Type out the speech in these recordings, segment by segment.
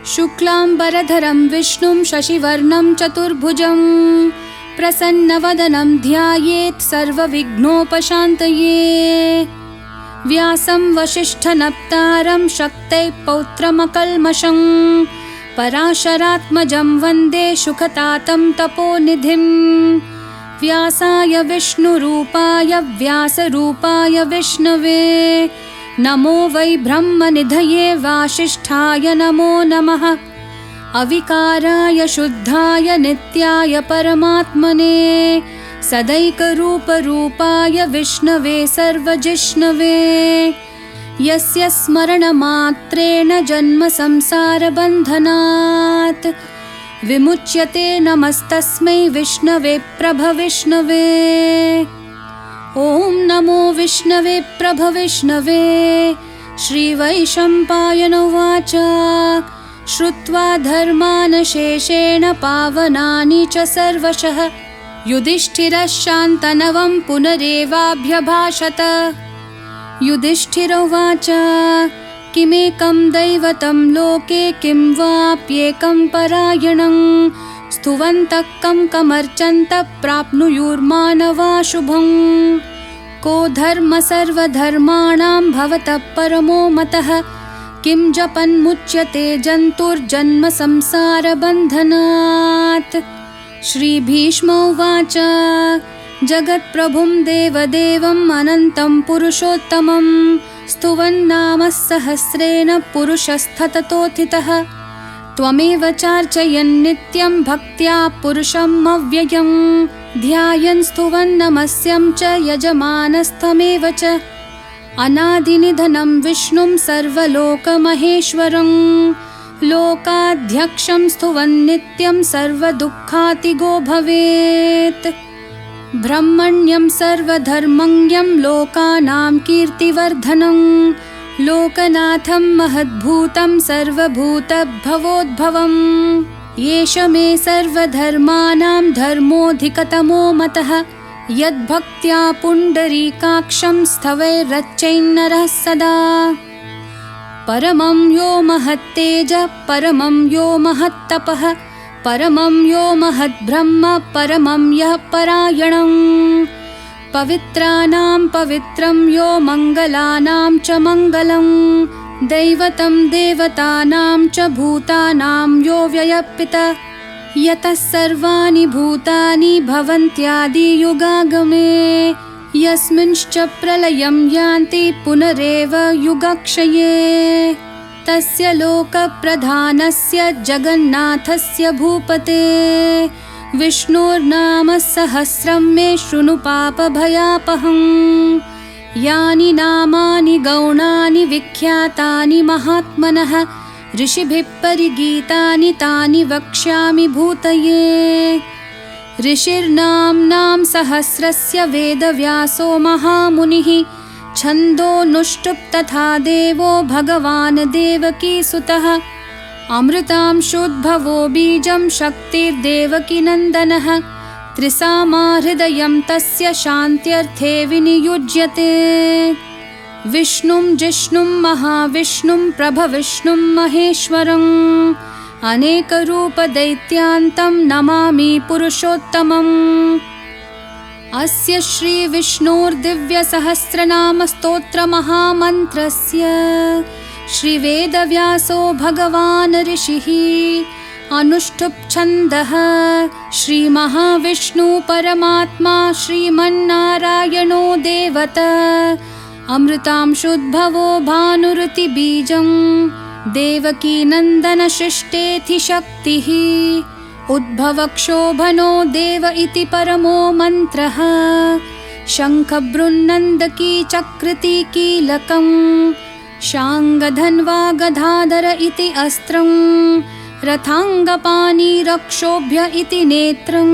शुक्लांबरधरं विष्णुं शशिवर्णं चतुर्भुजं प्रसन्नवदनं ध्यायेत् सर्वविघ्नोपशान्तये। व्यासं वसिष्ठनप्तारं शक्तैः पौत्रमकल्मषं पराशरात्मजं वन्दे शुकतातं तपोनिधिं। व्यासाय विष्णुरूपाय व्यासरूपाय विष्णवे नमो वै ब्रह्मनिधये वासिष्ठाय नमो नमः। अविकाराय शुद्धाय नित्याय परमात्मने सदैकरूपरूपाय विष्णवे सर्वजिष्णवे। यस्य स्मरणमात्रेण जन्मसंसारबन्धनात् विमुच्यते नमस्तस्मै विष्णवे प्रभविष्णवे। ॐ नमो विष्णवे प्रभविष्णवे। श्रीवैशम्पायन उवाच श्रुत्वा धर्मान् शेषेण पावनानि च सर्वशः युधिष्ठिरः शान्तनवं पुनरेवाभ्यभाषत। युधिष्ठिर उवाच किमेकं दैवतं लोके किं वाप्येकं परायणं स्तुवन्तः कं कमर्चन्तः प्राप्नुयुर्मानवा शुभं। को धर्म सर्वधर्माणां भवतः परमो मतः किं जपन्मुच्यते जन्तुर्जन्म संसारबन्धनात्। श्रीभीष्म उवाच जगत्प्रभुं देवदेवम् अनन्तं पुरुषोत्तमं स्तुवन्नाम सहस्रेण पुरुषस्तततोत्थितः। त्वमेव चार्चयन् नित्यं भक्त्या पुरुषम् अव्ययं ध्यायन् स्तुवन् नमस्यं च यजमानस्त्वमेव च। अनादिनिधनं विष्णुं सर्वलोकमहेश्वरं लोकाध्यक्षं स्तुवन् नित्यं सर्वदुःखातिगो भवेत्। ब्रह्मण्यं सर्वधर्मज्ञं लोकानां कीर्तिवर्धनं लोकनाथं महद्भूतं सर्वभूतभवोद्भवम्। एष मे सर्वधर्माणां धर्मोऽधिकतमो मतः यद्भक्त्या पुण्डरीकाक्षं स्तवैरर्चयन्नरः सदा। परमं यो महत्तेजः परमं यो महत्तपः परमं यो महद्ब्रह्म परमं यः परायणं। पवित्राणां पवित्रं यो मङ्गलानां च मङ्गलं दैवतं देवतानां च भूतानां यो व्ययपितः यतः सर्वाणि भूतानि भवन्त्यादियुगागमे यस्मिंश्च प्रलयं यान्ति पुनरेव युगक्षये। तस्य लोकप्रधानस्य जगन्नाथस्य भूपते विष्णोर्नाम सहस्रं मे शृणु पापभयापहम्। यानि नामानि गौणानि विख्यातानि महात्मनः ऋषिभिः परिगीतानि तानि वक्ष्यामि भूतये। ऋषिर्नाम्नां सहस्रस्य वेदव्यासो महामुनिः छन्दोनुष्टुप् तथा देवो भगवान् देवकीसुतः। अमृतांशोद्भवो बीजं शक्तिर्देवकीनन्दनः त्रिसामा हृदयं तस्य शान्त्यर्थे विनियुज्यते। विष्णुं जिष्णुं महाविष्णुं प्रभविष्णुं महेश्वरम् अनेकरूपदैत्यान्तं नमामि पुरुषोत्तमम्। अस्य श्रीविष्णोर्दिव्यसहस्रनामस्तोत्रमहामन्त्रस्य श्रीवेदव्यासो भगवान् ऋषिः अनुष्टुप् छन्दः श्रीमहाविष्णु परमात्मा श्रीमन्नारायणो देवता। अमृतांशोद्भवो भानुरुतिबीजं देवकीनन्दनसृष्टेऽधि शक्तिः उद्भवक्षोभनो देव इति परमो मन्त्रः। शङ्खबृन्नन्दकी चक्रती कीलकं शाङ्गधन्वा गदाधर इति अस्त्रं रथाङ्गपाणि रक्षोभ्य इति नेत्रं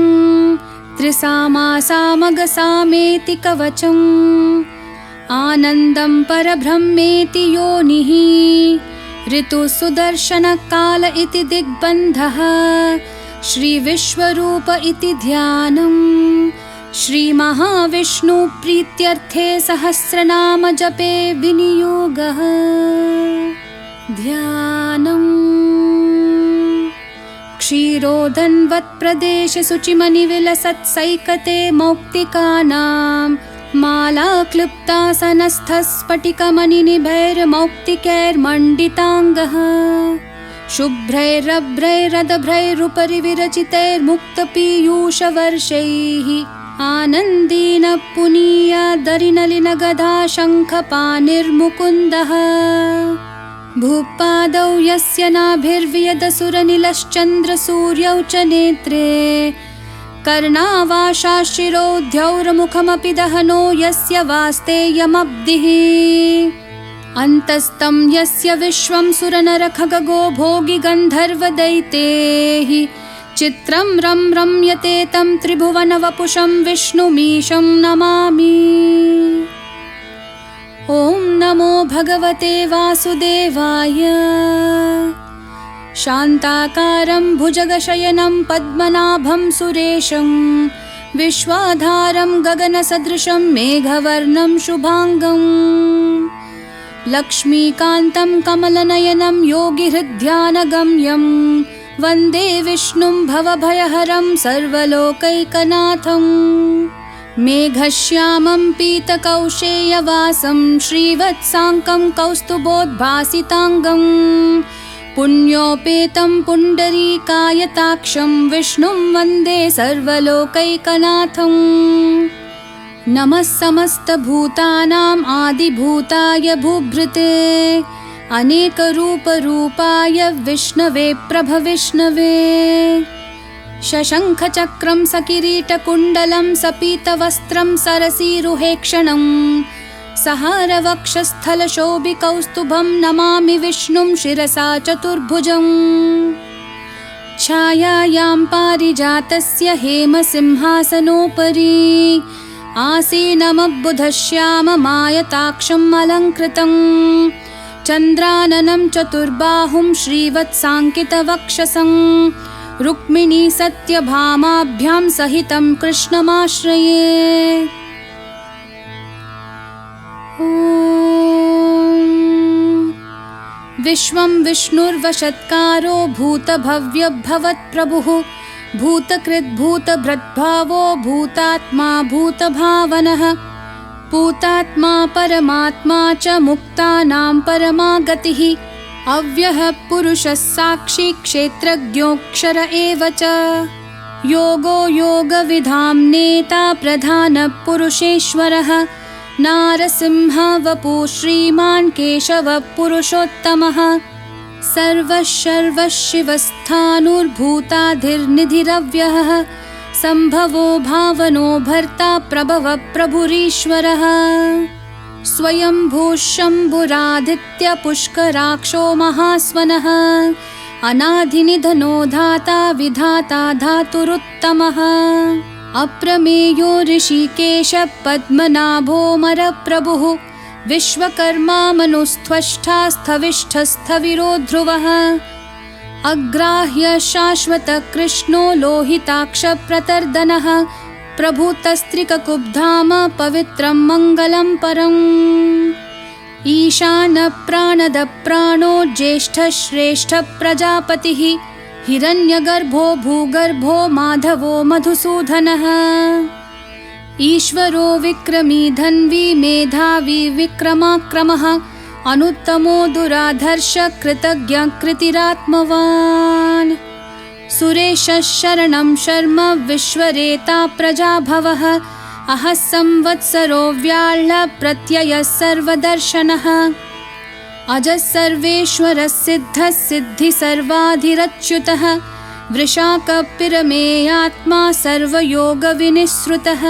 त्रिसामा सामगसामेति कवचम् आनन्दं परब्रह्मेति योनिः ऋतुसुदर्शनकाल इति दिग्बन्धः श्रीविश्वरूप इति ध्यानम्। श्रीमहाविष्णु प्रीत्यर्थे सहस्रनाम जपे विनियोगः ध्यानम्। क्षीरोदन्वत्प्रदेशे शुचिमनिविलसत्सैकते मौक्तिकानां मालाक्लृप्तासनस्थस्फटिकमणिनिभैर्मौक्तिकैर्मण्डिताङ्गः शुभ्रैरभ्रैरदभ्रैरुपरि विरचितैर्मुक्तपीयूषवर्षैः आनन्दीन पुनीयादरिनलिनगदा शङ्खपाणिर्मुकुन्दः भूपादौ यस्य नाभिर्वियदसुरनिलश्चन्द्रसूर्यौ च नेत्रे कर्णावाशाशिरोद्यौर्मुखमपि दहनो यस्य वास्तेयमब्धिः अन्तस्तं यस्य विश्वं सुरनरखगो भोगि गन्धर्वदैतेः चित्रं रं रम्यते तं त्रिभुवनवपुषं विष्णुमीशं नमामि। ॐ नमो भगवते वासुदेवाय। शान्ताकारं भुजगशयनं पद्मनाभं सुरेशं विश्वाधारं गगनसदृशं मेघवर्णं शुभाङ्गं लक्ष्मीकान्तं कमलनयनं योगिहृद्ध्यानगम्यं वन्दे विष्णुं भवभयहरं सर्वलोकैकनाथं मेघश्यामं पीतकौशेयवासं श्रीवत्साङ्कं कौस्तुभोद्भासिताङ्गं पुण्योपेतं पुण्डरीकायताक्षं विष्णुं वन्दे सर्वलोकैकनाथं नमः समस्तभूतानाम् आदिभूताय भूभृते अनेकरूपरूपाय विष्णवे प्रभविष्णवे शशङ्खचक्रं सकिरीटकुण्डलं सपीतवस्त्रं सरसीरुहेक्षणं सहारवक्षस्थलशोभिकौस्तुभं नमामि विष्णुं शिरसा चतुर्भुजम् छायायां पारिजातस्य हेमसिंहासनोपरि आसीनमबुधश्याममायताक्षम् अलङ्कृतं चन्द्राननं चतुर्बाहुं श्रीवत्साङ्कितवक्षसं रुक्मिणी सत्यभामाभ्यां सहितं कृष्णमाश्रये। विश्वं विष्णुर्वशत्कारो भूतभव्यभवत्प्रभुः भूतकृद्भूतभृद्भावो भूतात्मा भूतभावनः पूतात्मा परमात्मा च मुक्तानां परमा गतिः अव्ययः पुरुषः साक्षी क्षेत्रज्ञोऽक्षर एव च योगो योगविधां नेता प्रधानपुरुषेश्वरः नारसिंह वपुः श्रीमान् केशवः पुरुषोत्तमः सर्वः सर्वः शिवस्थाणुर्भूताधिर्निधिरव्ययः सम्भवो भावनो भर्ता प्रभवः प्रभुरीश्वरः स्वयंभूः शम्भुरादित्य पुष्कराक्षो महास्वनः अनादिनिधनो धाता विधाता धातुरुत्तमः अप्रमेयो ऋषिकेश पद्मनाभोऽमरप्रभुः विश्वकर्मा मनुस्त्वष्टा स्थविष्ठस्थविरो ध्रुवः अग्राह्य शाश्वत कृष्णो लोहिताक्ष प्रतर्दनः प्रभूतस्त्रिककुब्धाम पवित्रं मङ्गलं परम् ईशान प्राणद प्राणो ज्येष्ठ श्रेष्ठ प्रजापतिः हिरण्यगर्भो भूगर्भो माधवो मधुसूदनः ईश्वरो विक्रमी धन्वी मेधावी विक्रमाक्रमः अनुत्तमो दुराधर्ष कृतज्ञ कृतिरात्मवान् सुरेशः शरणं शर्म विश्वरेता प्रजाभवः अहः संवत्सरो व्याळ्ह प्रत्ययः सर्वदर्शनः अजः सर्वेश्वरः सिद्धः सिद्धि सर्वाधिरच्युतः वृषाकपिरमेयात्मा सर्वयोगविनिःसृतः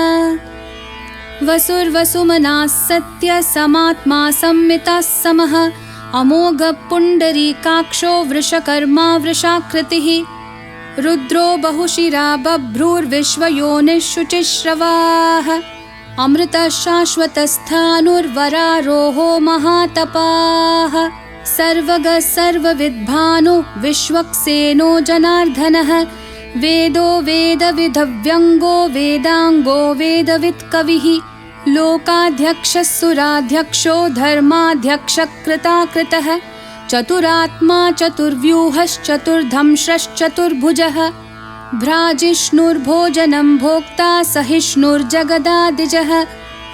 वसुर्वसुमनाः सत्य समात्मा संमिताः समः अमोघः पुण्डरीकाक्षो वृषकर्मा वृषाकृतिः रुद्रो बहुशिरा बभ्रूर्विश्वयोनिः शुचिश्रवाः अमृतः शाश्वतस्थाणुर्वरारोहो महातपाः सर्वगः सर्वविद्भानु विश्वक्सेनो जनार्दनः वेदो वेदविधव्यङ्गो वेदाङ्गो वेदवित्कविः लोकाध्यक्षः सुराध्यक्षो धर्माध्यक्षः कृताकृतः चतुरात्मा चतुर्व्यूहश्चतुर्धंश्रश्चतुर्भुजः भ्राजिष्णुर्भोजनं भोक्ता सहिष्णुर्जगदादिजः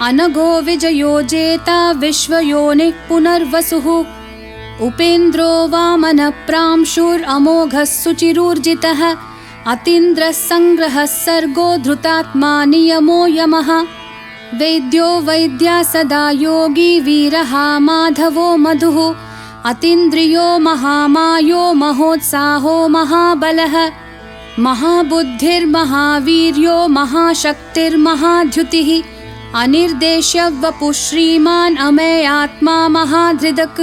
अनघो विजयो जेता विश्वयोनिः पुनर्वसुः उपेन्द्रो वामनः प्रांशुरमोघः सुचिरूर्जितः अतीन्द्रः संग्रहः सर्गो धृतात्मा नियमो यमः वैद्यो वैद्या सदा योगी वीरः माधवो मधुः अतीन्द्रियो महामायो महोत्साहो महाबलः महाबुद्धिर्महावीर्यो महाशक्तिर्महाद्युतिः अनिर्देश्य वपुः श्रीमान् अमेयात्मा महाधृदक्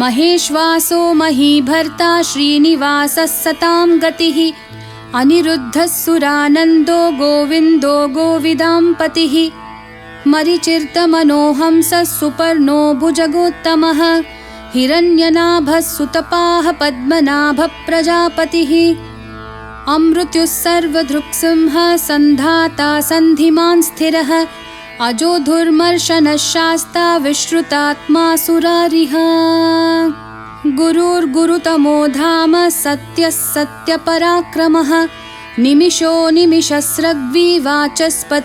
महेश्वासो महीभर्ता श्रीनिवासः सतां गतिः अनिरुद्धः सुरानन्दो गोविन्दो गोविदाम्पतिः मरिचिर्तमनोहंसः सुपर्णो भुजगोत्तमः हिरण्यनाभः सुतपाः पद्मनाभः प्रजापतिः अमृत्युः सर्वदृक्सिंहः सन्धाता सन्धिमान् स्थिरः अजोधुर्मर्शनः शास्ता विश्रुतात्मा सुरारिः गुरुर्गुरुतमो धाम सत्यः सत्यपराक्रमः निमिषो निमिषस्रग्वी वाचस्पतिरुदारधीः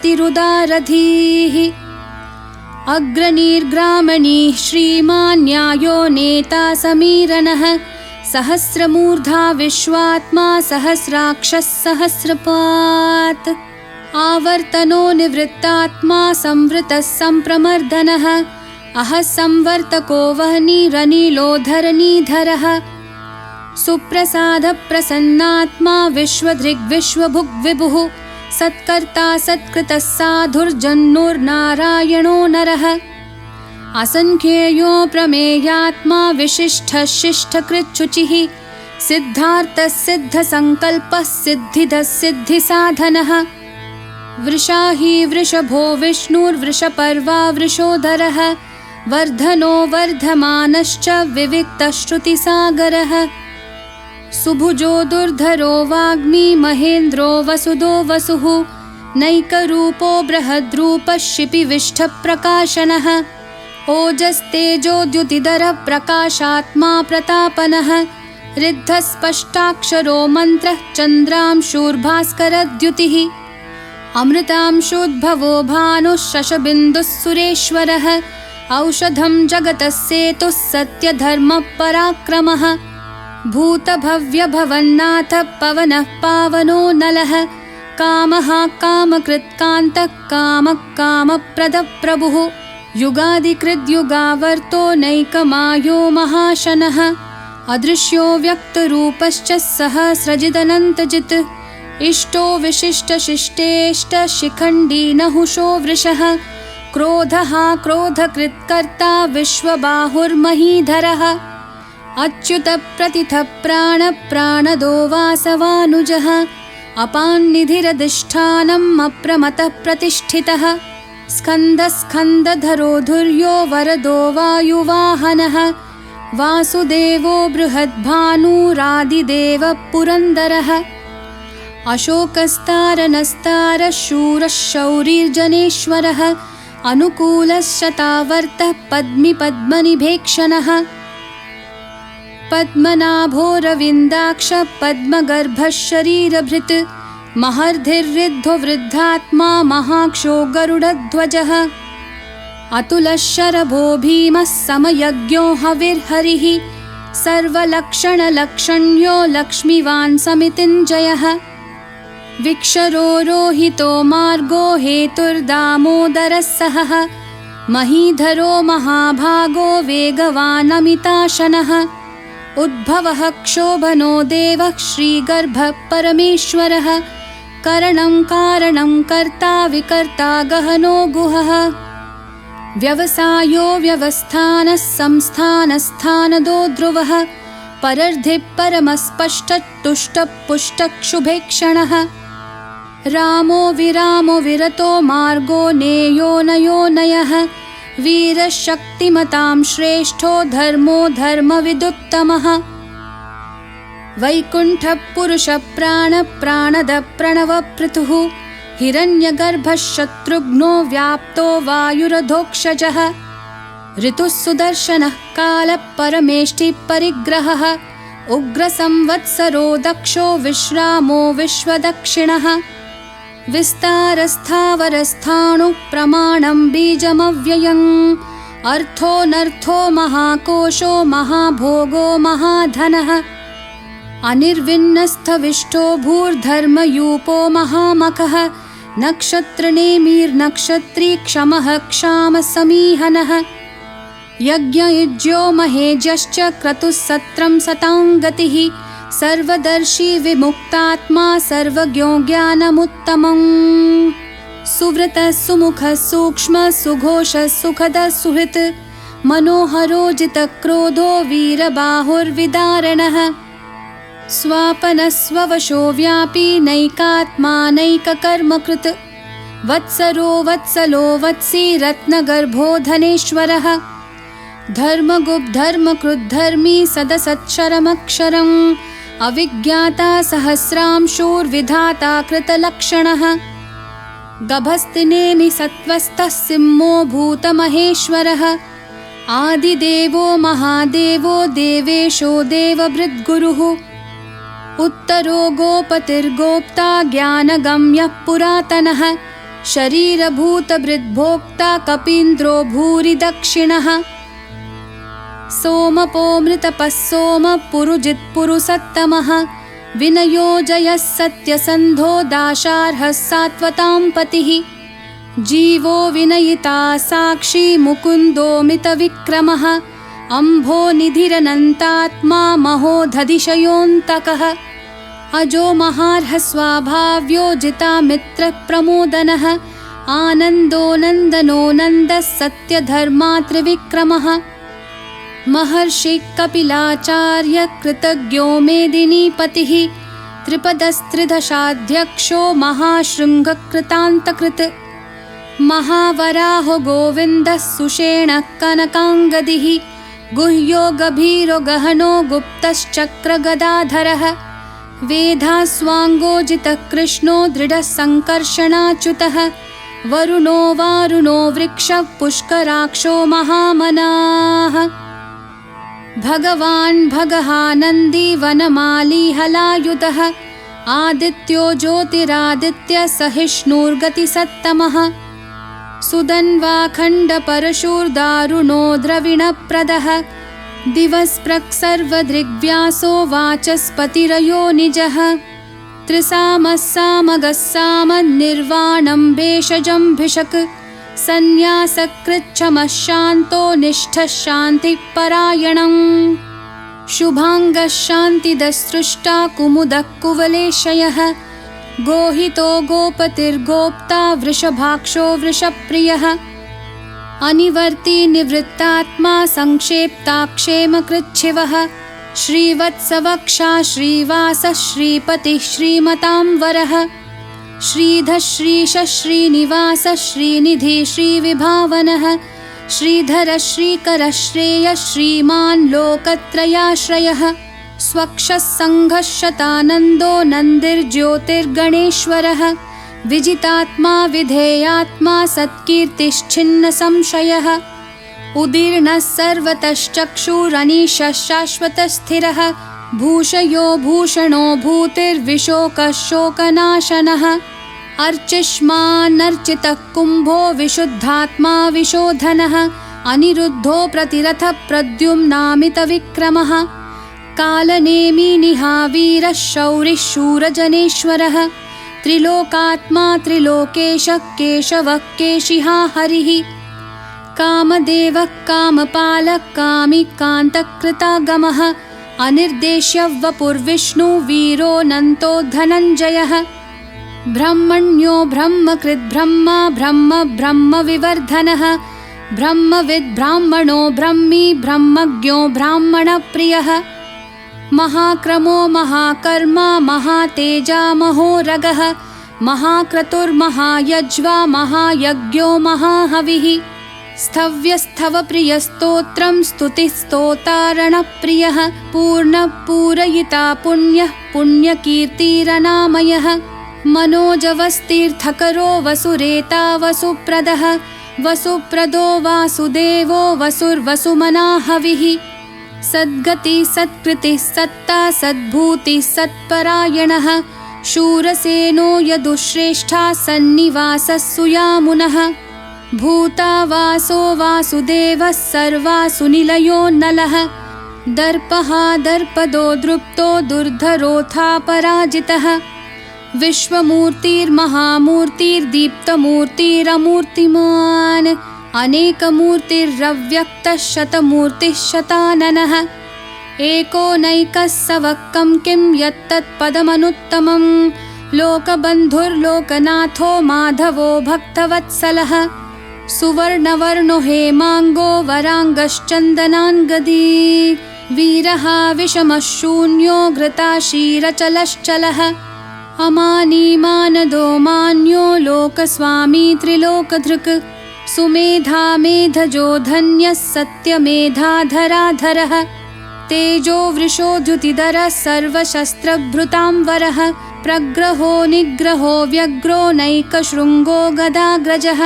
अग्रणीर्ग्रामणीः श्रीमान् न्यायो नेता समीरणः सहस्रमूर्धा विश्वात्मा सहस्राक्षः सहस्रपात् आवर्तनो निवृत्तात्मा संवृतः सम्प्रमर्दनः अहः संवर्तको वह्निरनिलोधरणीधरः सुप्रसादः प्रसन्नात्मा विश्वधृग्विश्वभुग्विभुः सत्कर्ता सत्कृतः साधुर्जन्नुर्नारायणो नरः असंख्येयो प्रमेयात्मा विशिष्टः शिष्टकृच्छुचिः सिद्धार्थः सिद्धसङ्कल्पः सिद्धिदः सिद्धिसाधनः वृषाही वृषभो विष्णुर्वृषपर्वा वृषोदरः वर्धनो वर्धमानश्च विविक्तः श्रुतिसागरः सुभुजो दुर्धरो वाग्मी महेन्द्रो वसुदो वसुः नैकरूपो बृहद्रूपः शिपिविष्ठप्रकाशनः ओजस्तेजोद्युतिधरः प्रकाशात्मा प्रतापनः रिद्धस्पष्टाक्षरो मन्त्रः चन्द्रांशूर्भास्करद्युतिः अमृतांशोद्भवो भानुः शशबिन्दुः सुरेश्वरः औषधं जगतः सेतुः सत्यधर्मपराक्रमः भूतभव्यभवन्नाथः पवनः पावनो नलः कामः कामकृत्कान्तः कामः कामप्रदः प्रभुः युगादिकृद्युगावर्तो नैकमायो महाशनः अदृश्यो व्यक्तरूपश्च सहस्रजिदनन्तजित् इष्टो विशिष्टशिष्टेष्ट शिखण्डी नहुषो वृषः क्रोधः क्रोधकृत्कर्ता विश्वबाहुर्महीधरः अच्युतप्रतिथः प्राणदो वासवानुजः अपान्निधिरधिष्ठानम् अप्रमतः प्रतिष्ठितः स्कन्दस्कन्दधरो धुर्यो वरदो वायुवाहनः वासुदेवो बृहद्भानुरादिदेवः पुरन्दरः अशोकस्तारनस्तारः शूरः शौरिर्जनेश्वरः अनुकूलः शतावर्तः पद्मिपद्मनिभेक्षणः पद्मनाभोरविन्दाक्षः पद्मगर्भः शरीरभृत् महर्धिर्ऋद्धो वृद्धात्मा महाक्षो गरुडध्वजः अतुलः शरभो भीमः समयज्ञो हविर्हरिः सर्वलक्षणलक्षण्यो लक्ष्मीवान् समितिञ्जयः विक्षरो रोहितो मार्गो हेतुर्दामोदरः सहः महीधरो महाभागो वेगवानमिताशनः उद्भवः क्षोभनो देवः श्रीगर्भः परमेश्वरः करणं कारणं कर्ता विकर्ता गहनो गुहः व्यवसायो व्यवस्थानः संस्थानस्थानदो ध्रुवः परर्धिः परमस्पष्टतुष्टपुष्टक्षुभेक्षणः रामो विरामो विरतो मार्गो नेयो नयो नयः वीरशक्तिमतां श्रेष्ठो धर्मो धर्मविदुत्तमः वैकुण्ठः पुरुषः प्राणदः प्रणवपृथुः हिरण्यगर्भः शत्रुघ्नो व्याप्तो वायुरधोक्षजः ऋतुः सुदर्शनः कालः परमेष्ठिः परिग्रहः उग्रसंवत्सरो दक्षो विश्रामो विश्वदक्षिणः विस्तारस्थावरस्थाणुः प्रमाणं बीजमव्ययम् अर्थोऽनर्थो महाकोशो महाभोगो महाधनः अनिर्विन्नस्थविष्टो भूर्धर्मयूपो महामखः नक्षत्रनेमिर्नक्षत्री क्षमः क्षामसमीहनः यज्ञयुज्यो महेज्यश्च क्रतुः सत्रं सताङ्गतिः सर्वदर्शी विमुक्तात्मा सर्वज्ञो ज्ञानमुत्तमम् सुव्रतः सुमुखः सूक्ष्मः सुघोषः सुखदः सुहृत् मनोहरो जितक्रोधो वीरबाहुर्विदारणः स्वापनः स्ववशो व्यापी नैकात्मा नैककर्मकृत् वत्सरो वत्सलो वत्सी रत्नगर्भो धनेश्वरः धर्मगुप्धर्मकृद्धर्मी सदसत्क्षरमक्षरम् अविज्ञाता सहस्रांशोर्विधाता कृतलक्षणः गभस्तिनेमि सत्त्वस्थः सिंहो भूतमहेश्वरः आदिदेवो महादेवो देवेशो देवभृद्गुरुः उत्तरो गोपतिर्गोप्ता ज्ञानगम्यः पुरातनः शरीरभूतभृद्भोक्ता कपीन्द्रो भूरि दक्षिणः सोमपोमृतपः सोमः पुरुजित्पुरुसत्तमः विनयो जयः सत्यसन्धो दाशार्हः सात्वतां पतिः जीवो विनयिता साक्षी मुकुन्दोमितविक्रमः अम्भो निधिरनन्तात्मा महोदधिशयोऽन्तकः अजो महार्ह स्वाभाव्यो जितामित्रप्रमोदनः आनन्दो नन्दनो नन्दः सत्यधर्मा त्रिविक्रमः महर्षि कपिलाचार्य कृतज्ञो मेदिनीपतिः त्रिपदस्त्रिदशाध्यक्षो महाशृङ्गकृतान्तकृत् महावराहो गोविन्दः सुषेणः कनकाङ्गदिः गुह्यो गभीरो गहनो गुप्तश्चक्रगदाधरः वेधास्वाङ्गोजितः कृष्णो दृढः सङ्कर्षणाच्युतः वरुणो वारुणो वृक्षः पुष्कराक्षो महामनाः भगवान् भगहानन्दी वनमाली हलायुधः आदित्यो ज्योतिरादित्य सहिष्णुर्गतिसत्तमः सुदन्वाखण्डपरशुर्दारुणो द्रविणप्रदः दिवस्प्रक्सर्वदृग्व्यासो वाचस्पतिरयो निजः त्रिसामः सामगः सामन्निर्वाणं भेषजं भिषक् सन्न्यासकृच्छमः शान्तो निष्ठः शान्तिपरायणम् शुभाङ्गः शान्तिदस्सृष्टा कुमुदः कुवलेशयः गोहितो गोपतिर्गोप्ता वृषभाक्षो वृषप्रियः अनिवर्ती निवृत्तात्मा संक्षेप्ताक्षेमकृच्छिवः श्रीवत्सवक्षा श्रीवासः श्रीपतिः श्रीमतांवरः श्रीधः श्रीशः श्रीनिवासः श्रीनिधि श्रीविभावनः श्रीधरः श्रीकरः श्रेयः श्रीमान् लोकत्रयाश्रयः स्वक्षः सङ्घः शतानन्दो नन्दिर्ज्योतिर्गणेश्वरः विजितात्मा विधेयात्मा सत्कीर्तिश्छिन्नसंशयः उदीर्णः सर्वतश्चक्षुरनीशः शाश्वतस्थिरः भूषयो भूषणो भूतिर्विशोकः शोकनाशनः अर्चिष्मान्नर्चितः कुम्भो विशुद्धात्मा विशोधनः अनिरुद्धो प्रतिरथः प्रद्युम्नामितविक्रमः कालनेमी निहावीरः शौरिः शूरजनेश्वरः त्रिलोकात्मा त्रिलोकेशः केशवः केशिहा हरिः कामदेवः कामपालः कामी कान्तकृतागमः अनिर्देश्य वपुर्विष्णु वीरोऽनन्तो धनञ्जयः ब्रह्मण्यो ब्रह्मकृद्ब्रह्मा ब्रह्म ब्रह्मविवर्धनः ब्रह्मविद् ब्राह्मणो ब्रह्मी ब्रह्मज्ञो ब्राह्मणप्रियः महाक्रमो महाकर्मा महातेजा महोरगः महाक्रतुर्महायज्वा महायज्ञो महाहविः स्थव्यस्थवप्रियस्तोत्रं स्तुतिस्तोतारणप्रियः पूर्णपूरयिता पुण्यः पुण्यकीर्तिरनामयः मनोजवस्तीर्थकरो वसुरेता वसुप्रदः वसुप्रदो वासुदेवो वसुर्वसुमना हविः सद्गति सत्कृतिः सत्ता सद्भूतिः सत्परायणः शूरसेनो यदुश्रेष्ठा सन्निवासः सुयामुनः भूता वासो वासुदेवः सर्वासु निलयो नलः दर्पः दर्पदो दृप्तो दुर्धरोऽथा पराजितः विश्वमूर्तिर्महामूर्तिर्दीप्तमूर्तिरमूर्तिमान् अनेकमूर्तिरव्यक्तः शतमूर्तिः शताननः एकोनैकः सवक्कं किं यत्तत्पदमनुत्तमं लोकबन्धुर्लोकनाथो माधवो भक्तवत्सलः सुवर्णवर्णो हेमाङ्गो वराङ्गश्चन्दनाङ्गदी वीरः विषमशून्यो घृताशीरचलश्चलः अमानीमानदो मान्यो लोकस्वामी त्रिलोकधृक् सुमेधा मेधजो धन्यः सत्यमेधाधराधरः तेजो वृषोद्युतिधरः सर्वशस्त्रभृतांवरः प्रग्रहो निग्रहो व्यग्रो नैकशृङ्गो गदाग्रजः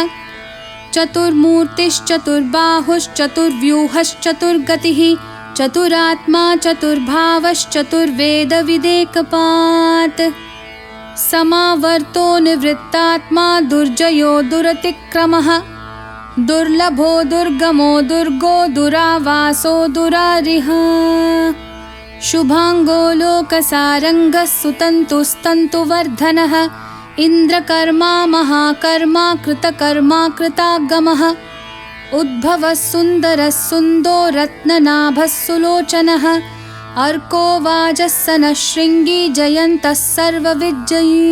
चतुर्मूर्तिश्चतुर्बाहुश्चतुर्व्यूहश्चतुर्गतिः चतुरात्मा चतुर्भावश्चतुर्वेदविदेकपात् समावर्तो निवृत्तात्मा दुर्जयो दुरतिक्रमः दुर्लभो दुर्गमो दुर्गो दुरावासो दुरारिः शुभाङ्गो लोकसारङ्गः सुतन्तुस्तन्तुवर्धनः इन्द्रकर्मा महाकर्मा कृतकर्मा कृतागमः उद्भवः सुन्दरः सुन्दो रत्ननाभः सुलोचनः अर्को वाजस्सनः शृङ्गी जयन्तः सर्वविजयी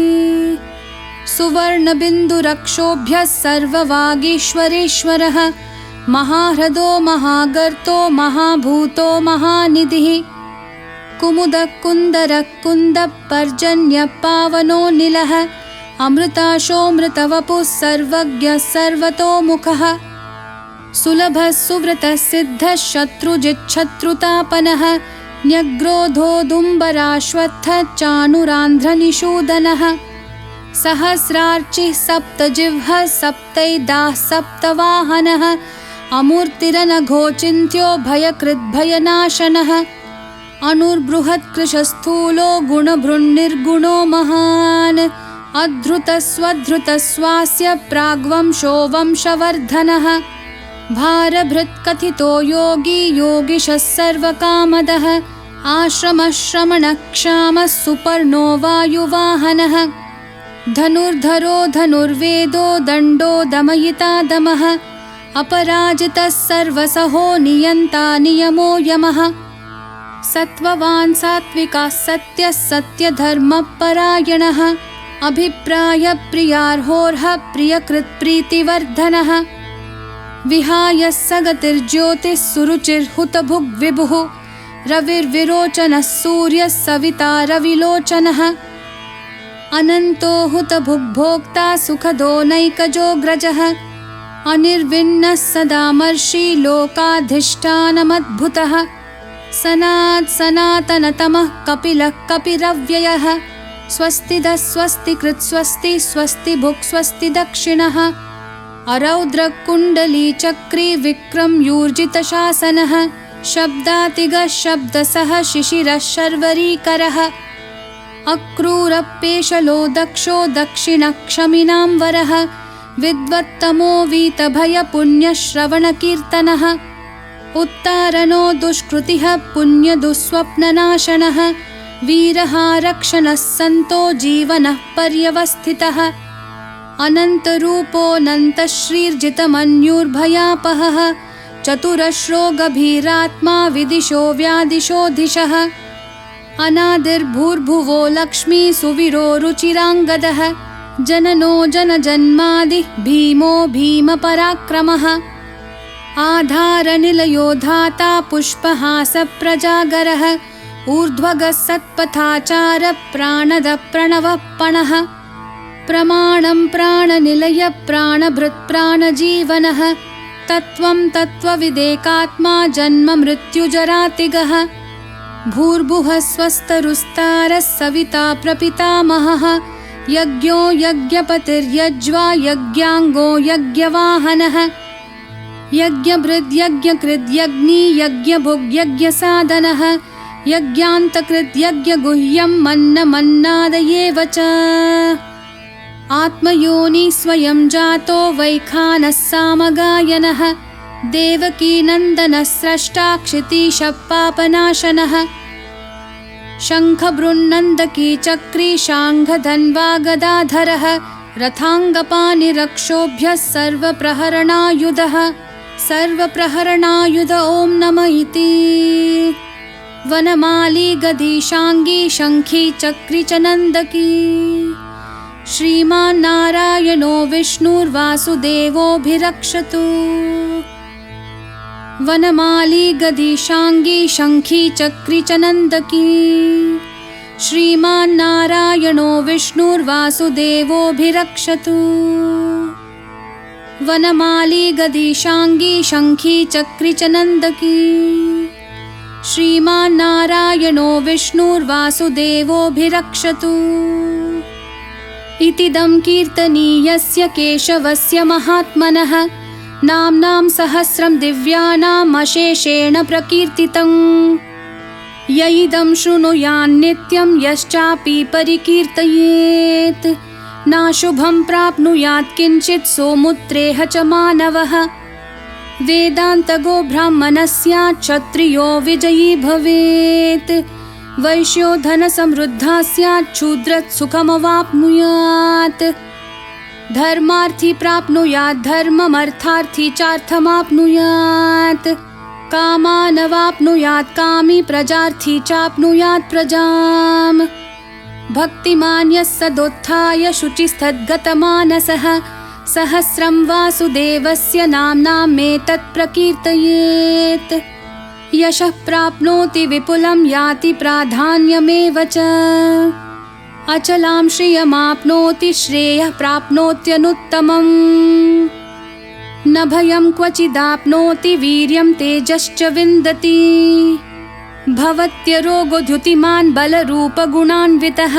सुवर्णबिन्दुरक्षोभ्यः सर्ववागीश्वरेश्वरः महाह्रदो महागर्तो महाभूतो महानिधिः कुमुदः कुन्दरः कुन्दः पर्जन्यः पावनो निलः अमृताशोऽमृतवपुः सर्वज्ञः सर्वतोमुखः सुलभः सुव्रतः सिद्धः शत्रुजिच्छत्रुतापनः न्यग्रोधोदुम्बराश्वत्थः चाणुरान्ध्रनिषूदनः सहस्रार्चिः सप्तजिह्वः सप्तैदाः सप्तवाहनः अमूर्तिरनघोचिन्त्यो भयकृद्भयनाशनः अनुर्बृहत्कृशस्थूलो गुणभृन्निर्गुणो महान् अधृतस्वधृतस्वास्य प्राग्वंशो वंशवर्धनः भारभृत्कथितो योगी योगिशः सर्वकामदः आश्रमः श्रमणक्षामः सुपर्णो वायुवाहनः धनुर्धरो धनुर्वेदो दण्डो दमयिता दमः अपराजितः सर्वसहो नियन्ता नियमो यमः सत्त्ववान् सात्विकः सत्यः सत्यधर्मपरायणः अभिप्रायप्रियार्होर्हः प्रियकृत्प्रीतिवर्धनः विहाय सगतिर्ज्योतिः सुरुचिर्हुतभुग्विभुः रविर्विरोचनः सूर्यः सविता रविलोचनः अनन्तो हुतभुग्भोक्ता सुखदो नैकजोऽग्रजः अनिर्विण्णः सदामर्षि लोकाधिष्ठानमद्भुतः सनातनतमः कपिलः कपिरव्ययः स्वस्तिदः स्वस्तिकृत् स्वस्ति स्वस्तिभुक् स्वस्ति दक्षिणः अरौद्रकुण्डलीचक्री विक्रमयूर्जितशासनः शब्दातिगः शब्दसः शिशिरः शर्वरीकरः अक्रूरपेशलो दक्षो दक्षिणक्षमिनां वरः विद्वत्तमो वीतभयपुण्यश्रवणकीर्तनः उत्तारणो दुष्कृतिः पुण्यदुःस्वप्ननाशनः वीरः रक्षणः सन्तो जीवनः पर्यवस्थितः अनन्तरूपोऽनन्तश्रीर्जितमन्युर्भयापहः चतुरश्रो गभीरात्मा विदिशो व्यादिशोऽधिशः अनादिर्भूर्भुवो लक्ष्मी सुवीरो रुचिराङ्गदः जननो जनजन्मादिः भीमो भीमपराक्रमः आधारनिलयो धाता पुष्पहासप्रजागरः ऊर्ध्वगः सत्पथाचार प्राणदः प्रणवः पणः प्रमाणं प्राणनिलय प्राणभृत् प्राणजीवनः तत्त्वं तत्त्वविदेकात्मा जन्म मृत्युजरातिगः भूर्भुवः स्वस्तरुस्तारः सविता प्रपितामहः यज्ञो यज्ञपतिर्यज्वा यज्ञांगो यज्ञवाहनः यज्ञभृद्यज्ञकृद्यग्नि यज्ञभुग्यज्ञसाधनः यज्ञान्तकृद्यज्ञगुह्यं मन्नमन्नादयेव च आत्मयोनि स्वयं जातो वैखानः सामगायनः देवकीनन्दनः स्रष्टा क्षितीशः पापनाशनः शङ्खबृन्नन्दकी चक्री शाङ्खधन्वा गदाधरः रथाङ्गपाणिरक्षोभ्यः सर्वप्रहरणायुधः सर्वप्रहरणायुध ॐ नमः इति वनमाली गदीशाङ्गी शङ्खी चक्री च नन्दकी श्रीमान् नारायणो विष्णुर्वासुदेवोऽभिरक्षतु वनमाली गदीशाङ्गी शङ्खी चक्री च नन्दकी श्रीमान् नारायणो विष्णुर्वासुदेवोऽभिरक्षतु वनमाली गदीशाङ्गी शङ्खी चक्री च नन्दकी श्रीमान् नारायणो विष्णुर्वासुदेवोऽभिरक्षतु इतीदं कीर्तनीयस्य केशवस्य महात्मनः नाम्नां सहस्रं दिव्यानाम् अशेषेण प्रकीर्तितम् य इदं शृणुयान्नित्यं यश्चापि परिकीर्तयेत् नाशुभं प्राप्नुयात् किञ्चित् सोमुत्रेह च मानवः वेदान्तगो ब्राह्मणः स्यात् क्षत्रियो विजयी भवेत् वैश्यो धनसमृद्धः स्यात् शूद्रः सुखमवाप्नुयात् धर्मार्थी प्राप्नुयात् धर्ममर्थार्थी चार्थमाप्नुयात् कामानवाप्नुयात् कामी प्रजार्थी चाप्नुयात् प्रजाम् भक्तिमान् यः सदोत्थाय शुचिस्तद्गतमानसः सहस्रं वासुदेवस्य नाम्नामेतत् प्रकीर्तयेत् यशः प्राप्नोति विपुलं याति प्राधान्यमेव च अचलां श्रियमाप्नोति श्रेयः प्राप्नोत्यनुत्तमम् न भयं क्वचिदाप्नोति वीर्यं तेजश्च विन्दति भवत्यरोगोद्युतिमान् बलरूपगुणान्वितः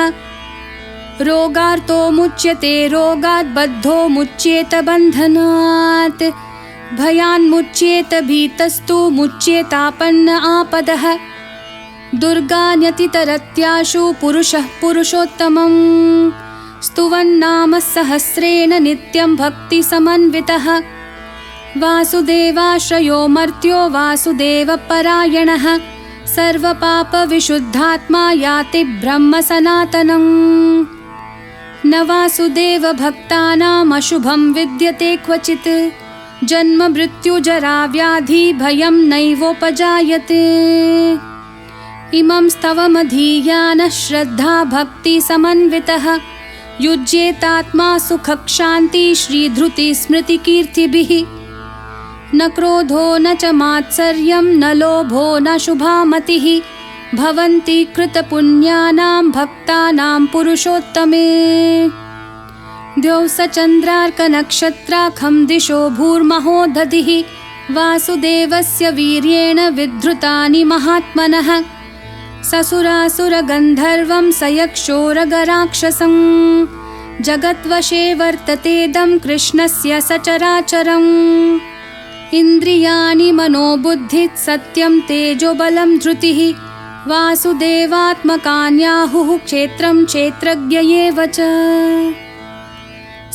रोगार्तो मुच्यते रोगात् बद्धो मुच्येत बन्धनात् भयान्मुच्येत भीतस्तु मुच्येतापन्न आपदः दुर्गान्यतितरत्याशु पुरुषः पुरुषोत्तमम् स्तुवन्नाम सहस्रेण नित्यं भक्तिसमन्वितः वासुदेवाश्रयो मर्त्यो वासुदेवपरायणः सर्वपापविशुद्धात्मा याति ब्रह्म सनातनम् न वासुदेवभक्तानाम् अशुभं विद्यते क्वचित् जन्म मृत्युजरा व्याधि भयं नैवोपजायते इमं स्तवमधीयानः श्रद्धा भक्ति समन्वितः युज्येतात्मा सुखक्षान्ति श्रीधृति स्मृतिकीर्तिभिः न क्रोधो न च मात्सर्यं न लोभो न शुभामतिः भवन्ति कृतपुण्यानां भक्तानां पुरुषोत्तमे द्यौसचन्द्रार्कनक्षत्राखं दिशो भूर्महोदधिः वासुदेवस्य वीर्येण विधृतानि महात्मनः ससुरासुरगन्धर्वं सयक्षोरगराक्षसं जगद्वशे वर्ततेदं कृष्णस्य सचराचरम् इन्द्रियाणि मनोबुद्धिः सत्यं तेजोबलं धृतिः वासुदेवात्मकान्याहुः क्षेत्रं क्षेत्रज्ञ एव च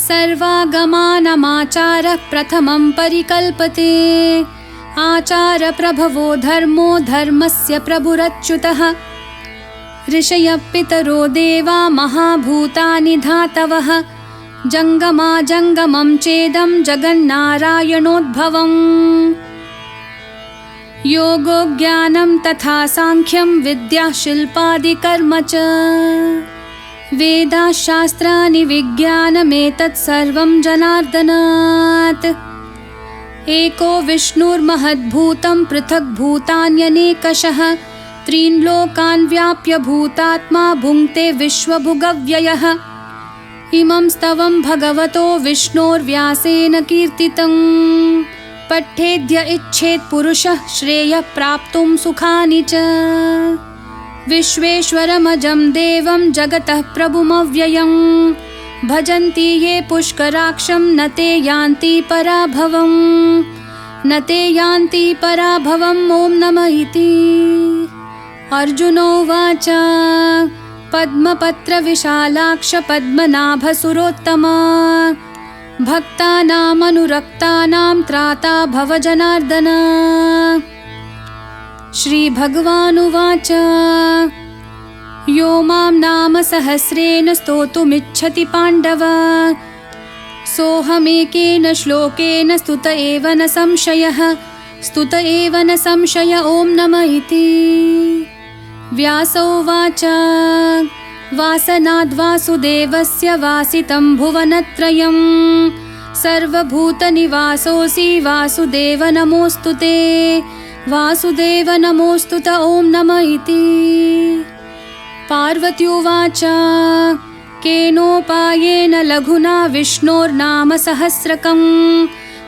सर्वागमानमाचारः प्रथमं परिकल्पते आचारप्रभवो धर्मो धर्मस्य प्रभुरच्युतः ऋषयः पितरो देवा महाभूतानि धातवः जङ्गमाजङ्गमं चेदं जगन्नारायणोद्भवम् योगो ज्ञानं तथा साङ्ख्यं विद्या शिल्पादिकर्म च वेदाशास्त्राणि विज्ञानमेतत् सर्वं जनार्दनात् एको विष्णुर्महद्भूतं पृथक् भूतान्यनेकशः त्रीन् लोकान् व्याप्य भूतात्मा भुङ्क्ते विश्वभुगव्ययः इमं स्तवं भगवतो विष्णोर्व्यासेन कीर्तितं पठेद्य इच्छेत् पुरुषः श्रेयः प्राप्तुं सुखानि च विश्वेश्वरमजं देवं जगतः प्रभुमव्ययं भजन्ति ये पुष्कराक्षं न ते यान्ति पराभवं न ते यान्ति पराभवम् ॐ नमः इति। अर्जुनोवाच पद्मपत्रविशालाक्ष पद्मनाभसुरोत्तमा भक्तानामनुरक्तानां त्राता भव जनार्दन। श्रीभगवानुवाच यो मां नाम सहस्रेण स्तोतुमिच्छति पाण्डव सोऽहमेकेन श्लोकेन स्तुत एव न संशयः स्तुत एव न संशय ॐ नमः इति। व्यासोवाच वासनाद्वासुदेवस्य वासितं भुवनत्रयं सर्वभूतनिवासोऽसि वासुदेव नमोऽस्तु ते वासुदेव नमोऽस्तु ते ॐ नमः इति। पार्वत्युवाच केनोपायेन लघुना विष्णोर्नाम सहस्रकं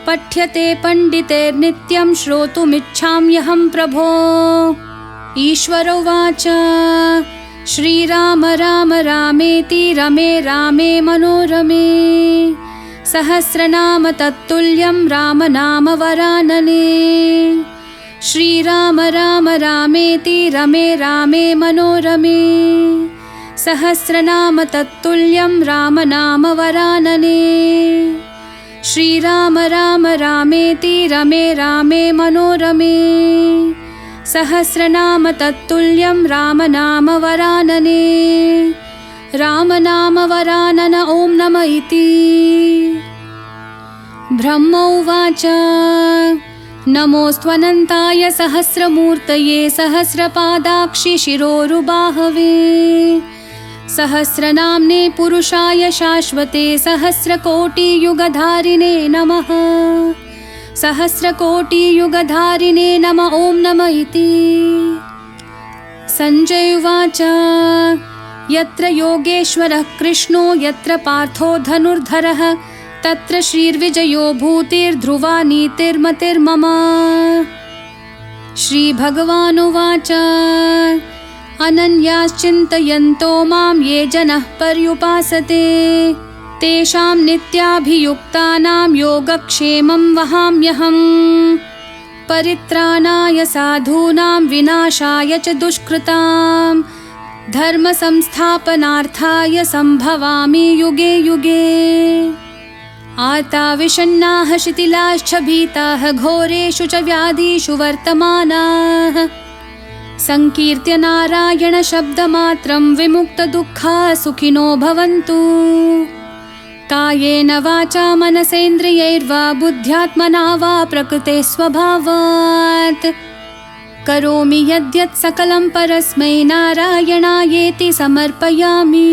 पठ्यते पण्डितैर्नित्यं श्रोतुमिच्छाम्यहं प्रभो। ईश्वरोवाच श्रीराम राम रामेति रमे रामे मनोरमे सहस्रनाम तत्तुल्यं राम नाम वरानने। श्रीराम राम रामेति रमे रामे मनोरमे सहस्रनाम तत्तुल्यं राम नाम वरानने। श्रीराम राम रामेति रमे रामे मनोरमे सहस्रनाम तत्तुल्यं राम नाम वरानने। राम नाम वरानन ॐ नमः इति। ब्रह्मोवाच नमोऽस्त्वनन्ताय सहस्रमूर्तये सहस्रपादाक्षि शिरोरुबाहवे सहस्रनाम्ने पुरुषाय शाश्वते सहस्रकोटियुगधारिणे नमः सहस्रकोटियुगधारिणे नमः ॐ नमः इति। सञ्जय उवाच यत्र योगेश्वरः कृष्णो यत्र पार्थो धनुर्धरः तत्र श्रीर्विजयो भूतिर्ध्रुवा नीतिर्मतिर्मम। श्रीभगवानुवाच अनन्याश्चिन्तयन्तो मां ये जनः पर्युपासते तेषां नित्याभियुक्तानां योगक्षेमं वहाम्यहम् परित्राणाय साधूनां विनाशाय च दुष्कृतां धर्मसंस्थापनार्थाय सम्भवामि युगे युगे। आर्ता विषण्णाः शिथिलाश्च भीताः घोरेषु च व्याधिषु वर्तमानाः संकीर्त्य नारायण शब्दमात्रं विमुक्तदुःखाः सुखिनो भवन्तु। कायेन वाचा मनसेन्द्रियैर्वा बुद्ध्यात्मना वा प्रकृते स्वभावात् करोमि यद्यत् सकलं परस्मै नारायणायेति समर्पयामि।